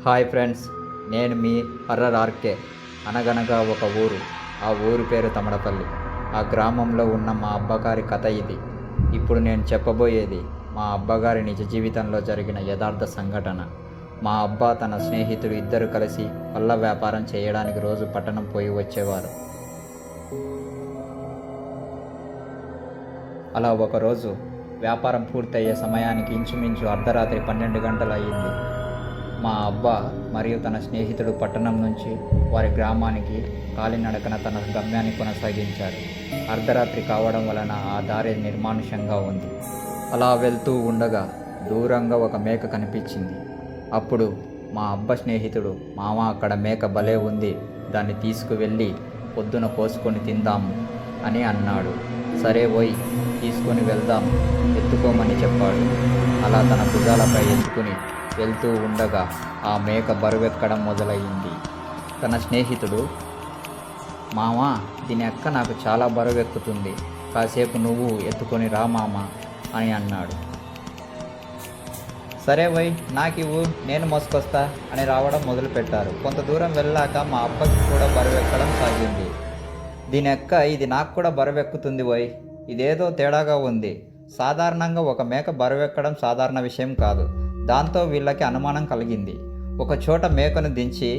Hi friends, నేను మీ horror RK. అనగనగా ఒక ఊరు. ఆ ఊరు పేరు తమడపల్లి. ఆ గ్రామంలో ఉన్న మా అబ్బగారి కథ ఇది. ఇప్పుడు నేను చెప్పబోయేది మా అబ్బగారి నిజ జీవితంలో జరిగిన యథార్థ సంఘటన. మా అబ్బా తన స్నేహితుడు ఇద్దరు కలిసి పళ్ళ వ్యాపారం చేయడానికి రోజు పట్టణం పోయి వచ్చేవారు. అలా ఒకరోజు వ్యాపారం పూర్తయ్యే సమయానికి ఇంచుమించు అర్ధరాత్రి 12 గంటలు అయ్యింది. మా అబ్బా మరియు తన స్నేహితుడు పట్టణం నుంచి వారి గ్రామానికి కాలినడకన తన గమ్యాన్ని కొనసాగించారు. అర్ధరాత్రి కావడం వలన ఆ దారి నిర్మానుష్యంగా ఉంది. అలా వెళ్తూ ఉండగా దూరంగా ఒక మేక కనిపించింది. అప్పుడు మా అబ్బ స్నేహితుడు, మామ అక్కడ మేక భలే ఉంది, దాన్ని తీసుకువెళ్ళి పొద్దున కోసుకొని తిందాము అని అన్నాడు. సరే పోయి తీసుకొని వెళ్దాం, ఎత్తుకోమని చెప్పాడు. అలా తన భుజాలపై ఎత్తుకుని వెళ్తూ ఉండగా ఆ మేక బరువెక్కడం మొదలయ్యింది. తన స్నేహితుడు, మామ దీని ఎక్క నాకు చాలా బరువెక్కుతుంది, కాసేపు నువ్వు ఎత్తుకొని రా మామ అని అన్నాడు. సరే వై నాకివ్వు, నేను మోసుకొస్తా అని రావడం మొదలుపెట్టారు. కొంత దూరం వెళ్ళాక మా అబ్బకి కూడా బరువెక్కడం సాగింది. దీని ఎక్క ఇది నాకు కూడా బరువెక్కుతుంది వై, ఇదేదో తేడాగా ఉంది. సాధారణంగా ఒక మేక బరువెక్కడం సాధారణ విషయం కాదు. దాంతో వీళ్ళకి అనుమానం కలిగింది. ఒక చోట మేకను దించి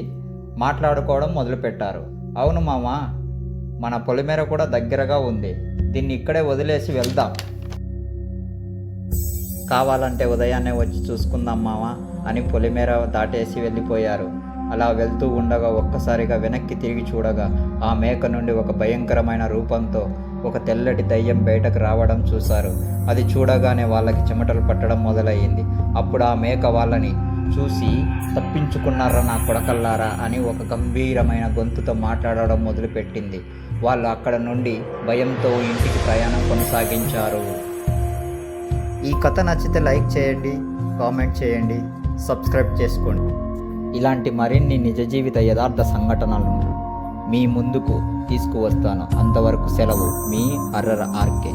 మాట్లాడుకోవడం మొదలుపెట్టారు. అవును మామ, మన పొలిమేర కూడా దగ్గరగా ఉంది, దీన్ని ఇక్కడే వదిలేసి వెళ్దాం, కావాలంటే ఉదయాన్నే వచ్చి చూసుకుందాం మామ అని పొలిమేర దాటేసి వెళ్ళిపోయారు. అలా వెళ్తూ ఉండగా ఒక్కసారిగా వెనక్కి తిరిగి చూడగా ఆ మేక నుండి ఒక భయంకరమైన రూపంతో ఒక తెల్లటి దయ్యం బయటకు రావడం చూశారు. అది చూడగానే వాళ్ళకి చెమటలు పట్టడం మొదలయ్యింది. అప్పుడు ఆ మేక వాళ్ళని చూసి, తప్పించుకున్నారా నా కొడకల్లారా అని ఒక గంభీరమైన గొంతుతో మాట్లాడడం మొదలుపెట్టింది. వాళ్ళు అక్కడ నుండి భయంతో ఇంటికి ప్రయాణం కొనసాగించారు. ఈ కథ నచ్చితే లైక్ చేయండి, కామెంట్ చేయండి, సబ్స్క్రైబ్ చేసుకోండి. ఇలాంటి మరిన్ని నిజ జీవిత యథార్థ సంఘటనలను మీ ముందుకు తీసుకువస్తాను. అంతవరకు సెలవు. మీ హర్రర్ ఆర్కే.